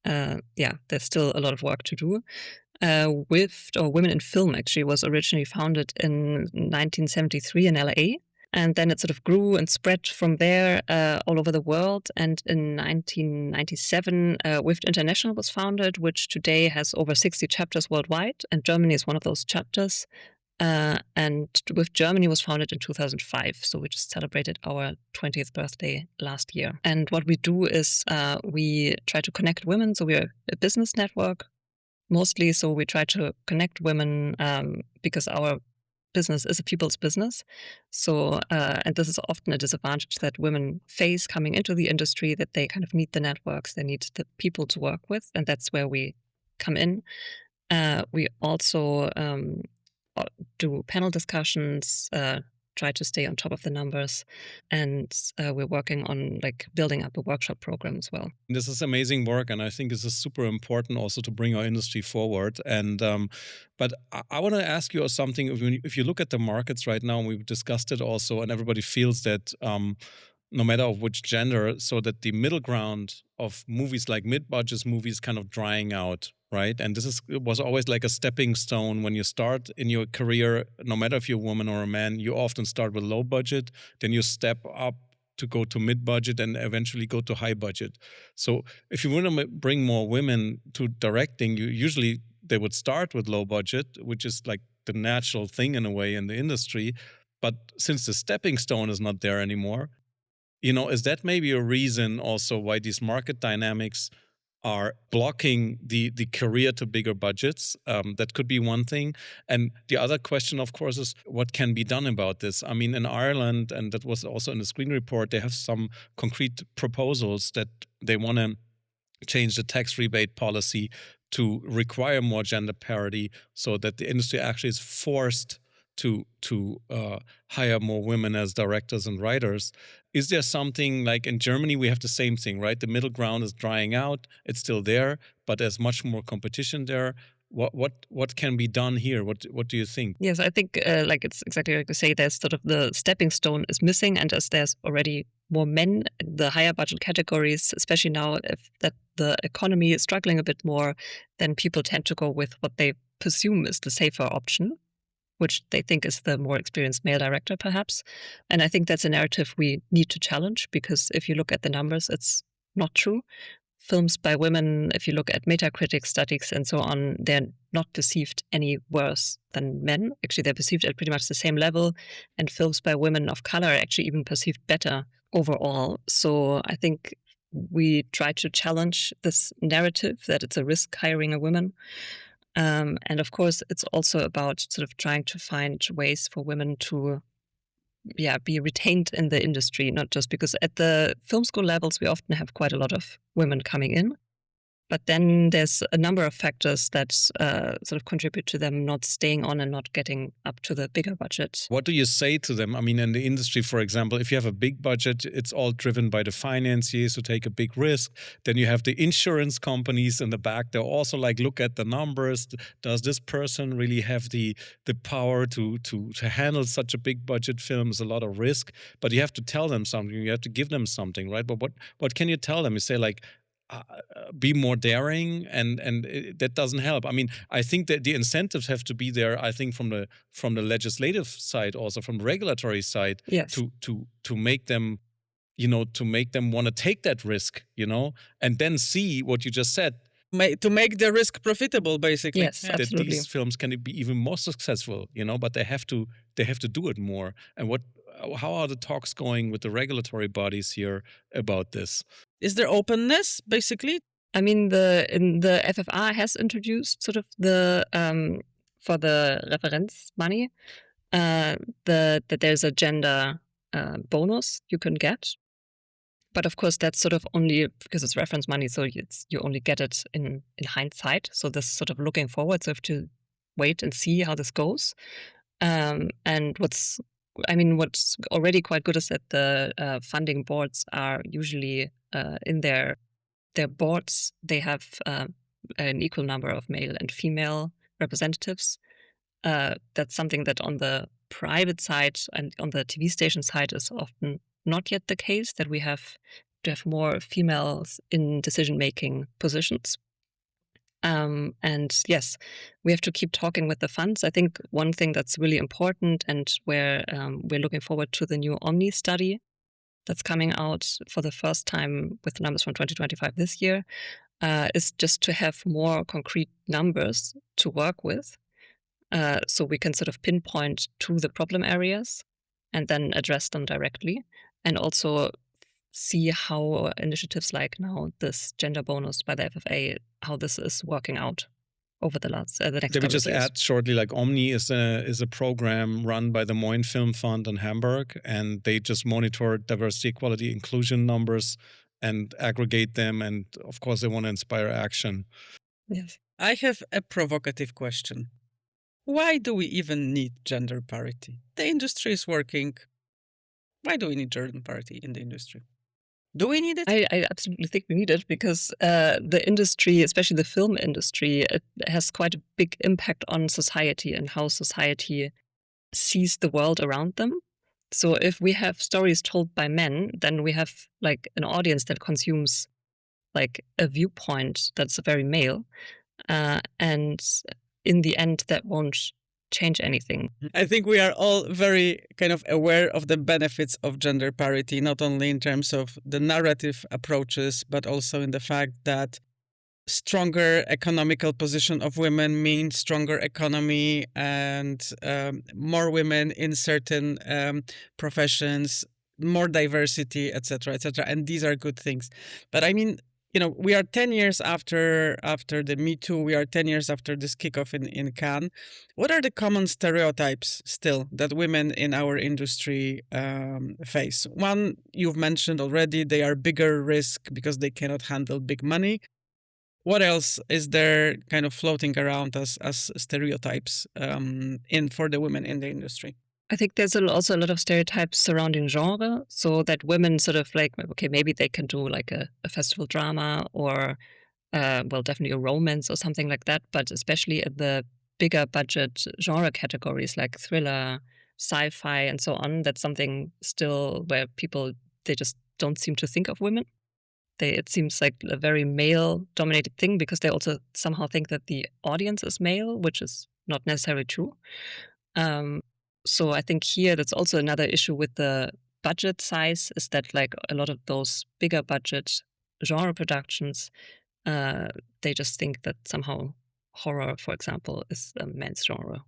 there's still a lot of work to do. WIFT, or Women in Film, actually was originally founded in 1973 in LA. And then it sort of grew and spread from there all over the world. And in 1997, WIFT International was founded, which today has over 60 chapters worldwide. And Germany is one of those chapters. And WIFT Germany was founded in 2005. So we just celebrated our 20th birthday last year. And what we do is we try to connect women. So we're a business network mostly. So we try to connect women because our business is a people's business. So, and this is often a disadvantage that women face coming into the industry, that they kind of need the networks, they need the people to work with, and that's where we come in. We also do panel discussions, try to stay on top of the numbers, and we're working on building up a workshop program as well. This is amazing work, and I think this is super important also to bring our industry forward. And but I want to ask you something. If you look at the markets right now, and we've discussed it also, and everybody feels that no matter of which gender, so that the middle ground of movies like mid-budget movies kind of drying out, right? And it was always like a stepping stone when you start in your career, no matter if you're a woman or a man, you often start with low budget, then you step up to go to mid-budget and eventually go to high budget. So if you want to bring more women to directing, usually they would start with low budget, which is like the natural thing in a way in the industry. But since the stepping stone is not there anymore, is that maybe a reason also why these market dynamics are blocking the career to bigger budgets? That could be one thing. And the other question, of course, is what can be done about this? I mean, in Ireland, and that was also in the screen report, they have some concrete proposals that they want to change the tax rebate policy to require more gender parity so that the industry actually is forced to hire more women as directors and writers. Is there something like in Germany, we have the same thing, right? The middle ground is drying out. It's still there, but there's much more competition there. What can be done here? What do you think? Yes, I think like it's exactly like you say, there's sort of the stepping stone is missing, and as there's already more men in the higher budget categories, especially now if that the economy is struggling a bit more, then people tend to go with what they presume is the safer option, which they think is the more experienced male director, perhaps. And I think that's a narrative we need to challenge, because if you look at the numbers, it's not true. Films by women, if you look at Metacritic studies and so on, they're not perceived any worse than men. Actually, they're perceived at pretty much the same level. And films by women of color are actually even perceived better overall. So I think we try to challenge this narrative that it's a risk hiring a woman. And of course, it's also about sort of trying to find ways for women to be retained in the industry, not just because at the film school levels, we often have quite a lot of women coming in. But then there's a number of factors that sort of contribute to them not staying on and not getting up to the bigger budget. What do you say to them? I mean, in the industry, for example, if you have a big budget, it's all driven by the financiers who take a big risk. Then you have the insurance companies in the back. They're also like, look at the numbers. Does this person really have the power to handle such a big budget film? It's a lot of risk. But you have to tell them something. You have to give them something, right? But what can you tell them? You say like, be more daring, and that doesn't help. I mean, I think that the incentives have to be there. I think from the legislative side, also from the regulatory side, yes, to make them, to make them want to take that risk, and then see what you just said. To make the risk profitable, basically. Yes, absolutely. That these films can be even more successful, but they have to do it more. And how are the talks going with the regulatory bodies here about this? Is there openness, basically? I mean, the FFR has introduced sort of the for the reference money that there's a gender bonus you can get. But of course, that's sort of only because it's reference money, so you only get it in hindsight. So this sort of looking forward, so you have to wait and see how this goes. And what's already quite good is that the funding boards are usually in their boards, they have an equal number of male and female representatives. That's something that on the private side and on the TV station side is often not yet the case, that we have to have more females in decision-making positions. And yes, we have to keep talking with the funds. I think one thing that's really important, and where we're looking forward to the new Omni study that's coming out for the first time with numbers from 2025 this year, is just to have more concrete numbers to work with, so we can sort of pinpoint to the problem areas and then address them directly, and also see how initiatives like now this gender bonus by the FFA, how this is working out over the next couple of years. Let me just add shortly, like Omni is a program run by the Moin Film Fund in Hamburg, and they just monitor diversity, equality, inclusion numbers and aggregate them, and of course they want to inspire action. Yes. I have a provocative question. Why do we even need gender parity? The industry is working. Why do we need gender parity in the industry? Do we need it? I absolutely think we need it, because the industry, especially the film industry, it has quite a big impact on society and how society sees the world around them. So if we have stories told by men, then we have like an audience that consumes like a viewpoint that's very male. And in the end, that won't change anything. I think we are all very kind of aware of the benefits of gender parity, not only in terms of the narrative approaches, but also in the fact that stronger economical position of women means stronger economy and more women in certain professions, more diversity, etc., etc. And these are good things. But I mean, we are 10 years after the Me Too. We are 10 years after this kickoff in Cannes. What are the common stereotypes still that women in our industry face? One you've mentioned already: they are bigger risk because they cannot handle big money. What else is there kind of floating around as stereotypes for the women in the industry? I think there's also a lot of stereotypes surrounding genre, so that women sort of like, okay, maybe they can do like a festival drama or, well, definitely a romance or something like that. But especially in the bigger budget genre categories like thriller, sci-fi, and so on, that's something still where people, they just don't seem to think of women. It seems like a very male-dominated thing because they also somehow think that the audience is male, which is not necessarily true. So I think here that's also another issue with the budget size, is that like a lot of those bigger budget genre productions, they just think that somehow horror, for example, is a men's genre.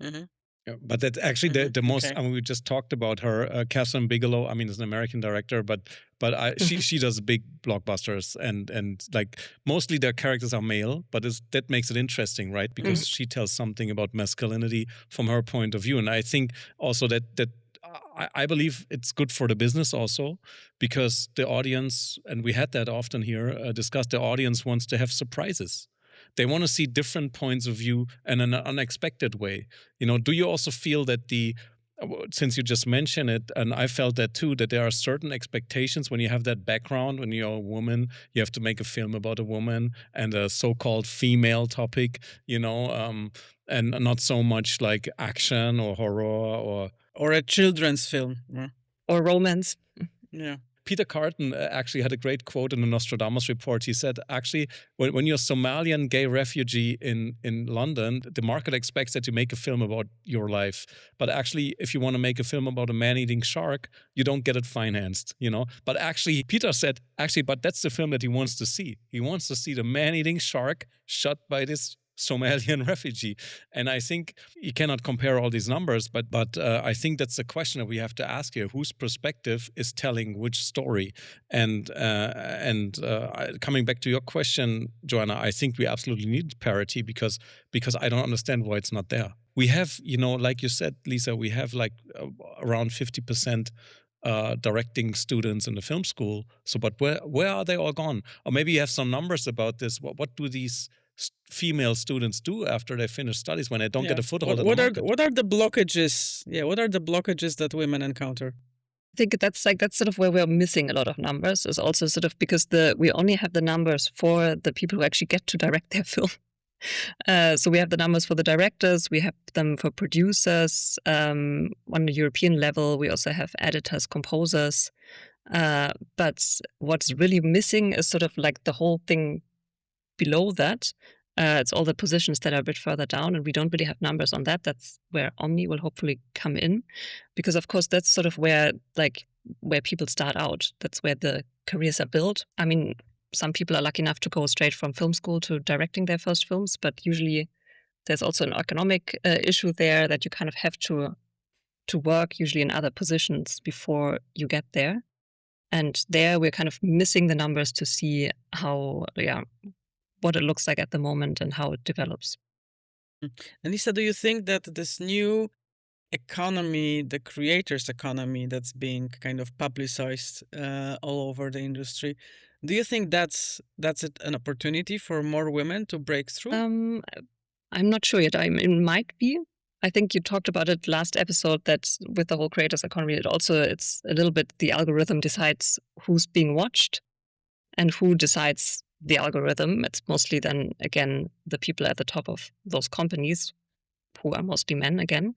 Mm-hmm. Yeah, but that's actually the most. Okay. I mean, we just talked about her, Catherine Bigelow. I mean, is an American director, but she does big blockbusters, and like mostly their characters are male, but that makes it interesting, right? Because she tells something about masculinity from her point of view, and I think also that I believe it's good for the business also, because the audience, and we had that often here discussed, the audience wants to have surprises. They want to see different points of view in an unexpected way. Do you also feel that since you just mentioned it, and I felt that too, that there are certain expectations when you have that background, when you're a woman, you have to make a film about a woman and a so-called female topic, and not so much like action or horror or a children's film. Yeah. Or romance. Yeah. Peter Carton actually had a great quote in the Nostradamus report. He said, actually, when you're a Somalian gay refugee in London, the market expects that you make a film about your life. But actually, if you want to make a film about a man-eating shark, you don't get it financed, But actually, Peter said, but that's the film that he wants to see. He wants to see the man-eating shark shot by this Somalian refugee. And I think you cannot compare all these numbers, but I think that's the question that we have to ask here: whose perspective is telling which story? And coming back to your question, Joanna, I think we absolutely need parity because I don't understand why it's not there. We have, like you said, Lisa, we have like around 50% directing students in the film school. So, but where are they all gone? Or maybe you have some numbers about this. What do these female students do after they finish studies when they don't get a foothold in the market? What are the blockages? Yeah, what are the blockages that women encounter? I think that's sort of where we're missing a lot of numbers, is also sort of because we only have the numbers for the people who actually get to direct their film. So we have the numbers for the directors, we have them for producers. On the European level, we also have editors, composers. But what's really missing is sort of like the whole thing below that. It's all the positions that are a bit further down, and we don't really have numbers on that. That's where Omni will hopefully come in, because of course that's sort of where people start out. That's where the careers are built. I mean, some people are lucky enough to go straight from film school to directing their first films, but usually there's also an economic issue there, that you kind of have to work usually in other positions before you get there. And there we're kind of missing the numbers to see what it looks like at the moment and how it develops. And Lisa, do you think that this new economy, the creators' economy that's being kind of publicized all over the industry, do you think that's an opportunity for more women to break through? I'm not sure yet. It might be. I think you talked about it last episode, that with the whole creators' economy, it's a little bit the algorithm decides who's being watched and who decides the algorithm. It's mostly then, again, the people at the top of those companies, who are mostly men again.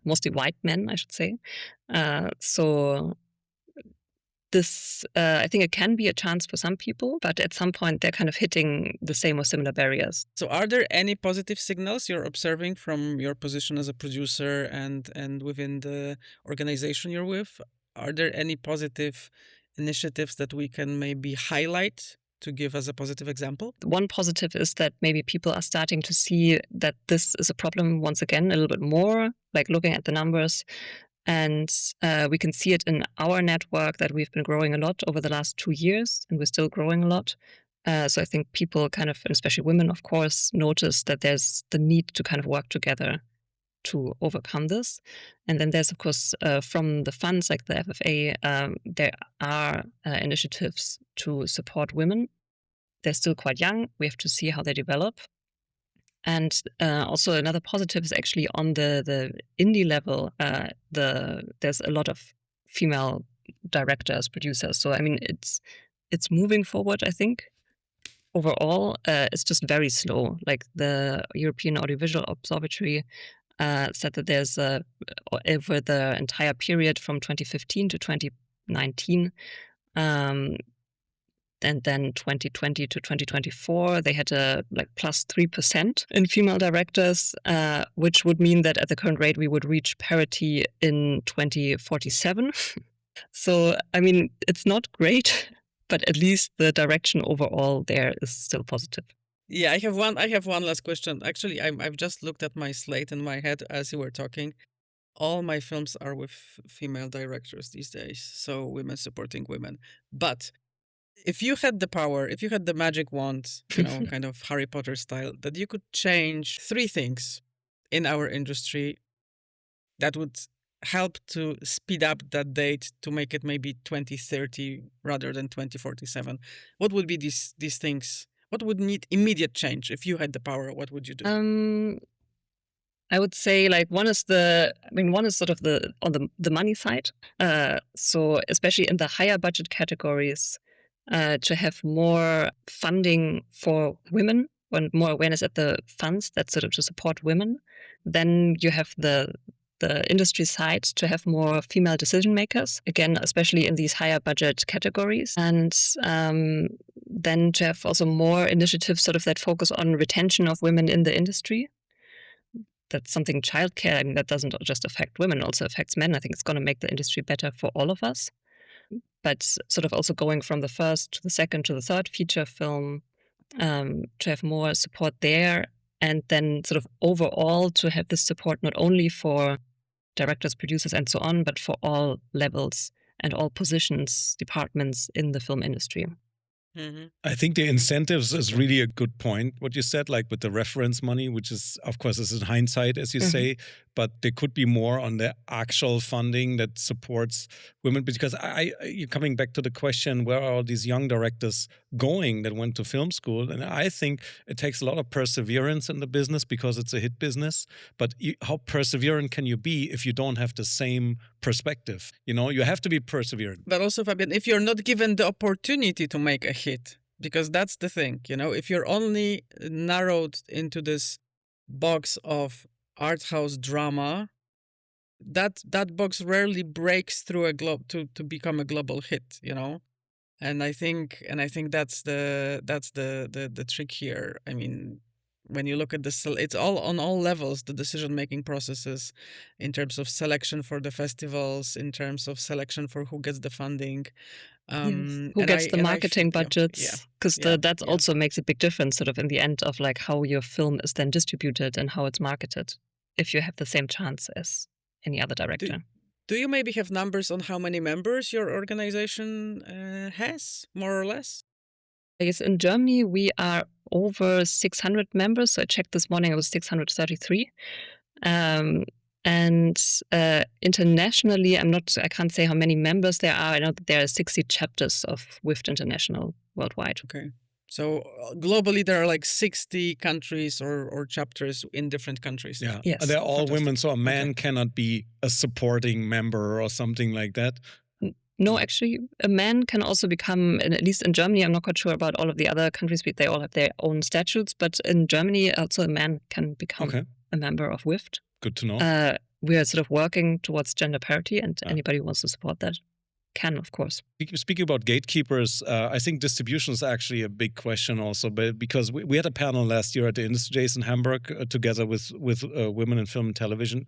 mostly white men, I should say. So this, I think it can be a chance for some people, but at some point they're kind of hitting the same or similar barriers. So are there any positive signals you're observing from your position as a producer and within the organization you're with? Are there any positive initiatives that we can maybe highlight to give as a positive example? One positive is that maybe people are starting to see that this is a problem once again, a little bit more, like looking at the numbers. And we can see it in our network that we've been growing a lot over the last 2 years, and we're still growing a lot. So I think people kind of, especially women, of course, notice that there's the need to kind of work together to overcome this. And then there's, of course, from the funds like the FFA, there are initiatives to support women. They're still quite young. We have to see how they develop. And also another positive is actually on the indie level, there's a lot of female directors, producers. So I mean, it's moving forward, I think. Overall, it's just very slow. Like the European Audiovisual Observatory said that there's over the entire period from 2015 to 2019, and then 2020 to 2024, they had a like plus 3% in female directors, which would mean that at the current rate, we would reach parity in 2047. So, I mean, it's not great, but at least the direction overall there is still positive. Yeah, I have one last question. Actually, I've just looked at my slate in my head as you were talking. All my films are with female directors these days, so women supporting women. But if you had the power, if you had the magic wand, kind of Harry Potter style, that you could change 3 things in our industry that would help to speed up that date to make it maybe 2030 rather than 2047, what would be these things? What would need immediate change if you had the power? What would you do? I would say like one is sort of on the money side. So especially in the higher budget categories, to have more funding for women and more awareness at the funds that sort of to support women. Then you have the industry side to have more female decision makers, again, especially in these higher budget categories. And then to have also more initiatives sort of that focus on retention of women in the industry. That's something childcare, I mean, that doesn't just affect women, it also affects men. I think it's going to make the industry better for all of us. But sort of also going from the first to the second to the third feature film, to have more support there. And then sort of overall to have this support not only for directors, producers, and so on, but for all levels and all positions, departments in the film industry. Mm-hmm. I think the incentives is really a good point, what you said, like with the reference money, which is, of course, this is hindsight, as you say, but there could be more on the actual funding that supports women. Because you're coming back to the question, where are all these young directors going that went to film school? And I think it takes a lot of perseverance in the business because it's a hit business. But how perseverant can you be if you don't have the same perspective? You have to be perseverant. But also, Fabian, if you're not given the opportunity to make a hit, because that's the thing, if you're only narrowed into this box of art house drama, that box rarely breaks through to become a global hit, And I think that's the trick here. I mean, when you look at it's all on all levels, the decision-making processes in terms of selection for the festivals, in terms of selection for who gets the funding. Who gets the marketing budgets? Because that also makes a big difference sort of in the end of like how your film is then distributed and how it's marketed, if you have the same chance as any other director. Do you maybe have numbers on how many members your organization has, more or less? Yes, in Germany, we are over 600 members. So I checked this morning, it was 633. And internationally, I can't say how many members there are. I know that there are 60 chapters of WIFT International worldwide. Okay. So globally, there are like 60 countries or chapters in different countries. Yeah. Yes. They're all women, so a man cannot be a supporting member or something like that. No, actually, a man can also become, at least in Germany, I'm not quite sure about all of the other countries, but they all have their own statutes. But in Germany, also a man can become a member of WIFT. Good to know. we are sort of working towards gender parity, and anybody who wants to support that can, of course. Speaking about gatekeepers, I think distribution is actually a big question also, but because we had a panel last year at the Industry Days in Hamburg together with women in film and television,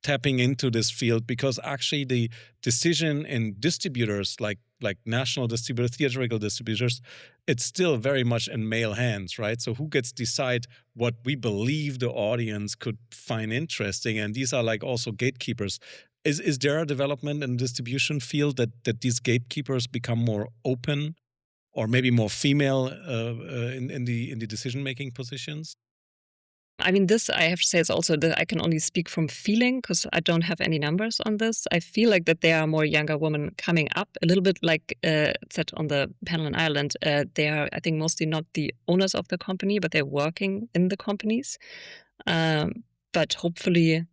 tapping into this field, because actually the decision in distributors like national distributors, theatrical distributors, it's still very much in male hands, right? So who gets to decide what we believe the audience could find interesting? And these are like also gatekeepers. Is there a development in the distribution field that these gatekeepers become more open or maybe more female in the decision-making positions? I mean, this, I have to say, is also that I can only speak from feeling, because I don't have any numbers on this. I feel like that there are more younger women coming up, a little bit like said on the panel in Ireland. They are, I think, mostly not the owners of the company, but they're working in the companies. But hopefully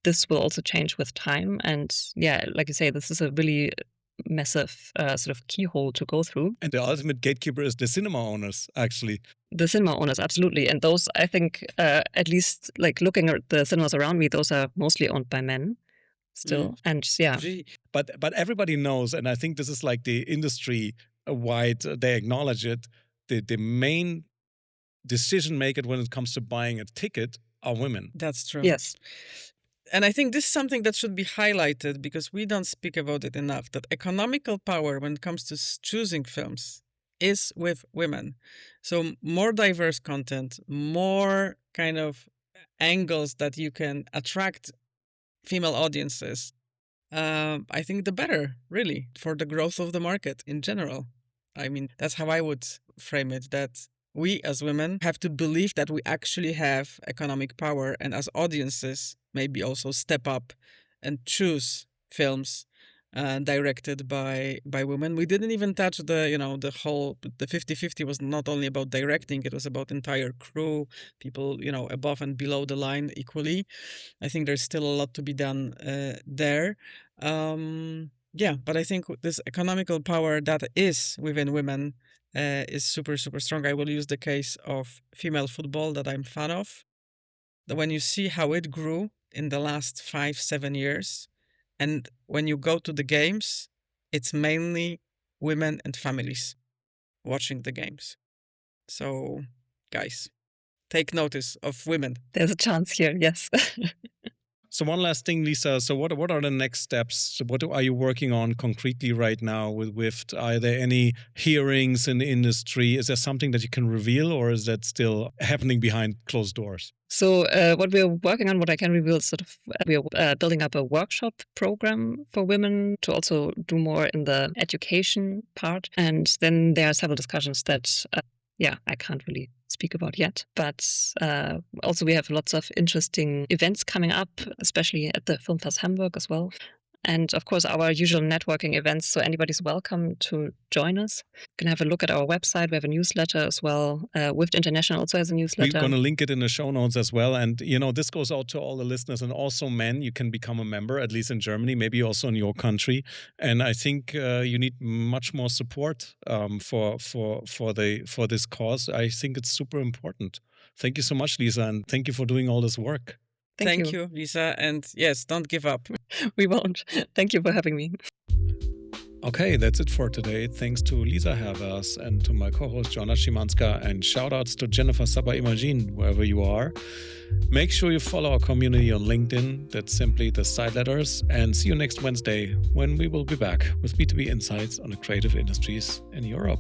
this will also change with time. And yeah, like you say, this is a really massive sort of keyhole to go through. And the ultimate gatekeeper is the cinema owners, actually. The cinema owners, absolutely. And those, I think, at least like looking at the cinemas around me, those are mostly owned by men still. And yeah. But everybody knows, and I think this is like the industry-wide, they acknowledge it, the main decision maker when it comes to buying a ticket are women. That's true. Yes. And I think this is something that should be highlighted, because we don't speak about it enough, that economical power when it comes to choosing films is with women. So more diverse content, more kind of angles that you can attract female audiences, I think the better, really, for the growth of the market in general. I mean, that's how I would frame it, that we as women have to believe that we actually have economic power, and as audiences maybe also step up and choose films directed by women. We didn't even touch the whole 50-50 was not only about directing, it was about entire crew, people above and below the line equally. I think there's still a lot to be done there. But I think this economical power that is within women is super, super strong. I will use the case of female football that I'm a fan of. When you see how it grew in the last 5-7 years, and when you go to the games, it's mainly women and families watching the games. So, guys, take notice of women. There's a chance here, yes. So one last thing, Lisa. So what are the next steps? What are you working on concretely right now with WIFT? Are there any hearings in the industry? Is there something that you can reveal, or is that still happening behind closed doors? So what we're working on, what I can reveal, is sort of we are building up a workshop program for women to also do more in the education part. And then there are several discussions that, I can't really speak about yet. But also we have lots of interesting events coming up, especially at the Film Fest Hamburg as well. And of course, our usual networking events. So anybody's welcome to join us. You can have a look at our website. We have a newsletter as well. WIFT International also has a newsletter. We're going to link it in the show notes as well. And, this goes out to all the listeners, and also men. You can become a member, at least in Germany, maybe also in your country. And I think you need much more support for this cause. I think it's super important. Thank you so much, Lisa. And thank you for doing all this work. Thank you, Lisa. And yes, don't give up. We won't. Thank you for having me. Okay, that's it for today. Thanks to Lisa Herbert and to my co-host Joanna Szymanska, and shout-outs to Jennifer Saba-Imagine, wherever you are. Make sure you follow our community on LinkedIn. That's simply the side letters. And see you next Wednesday, when we will be back with B2B insights on the creative industries in Europe.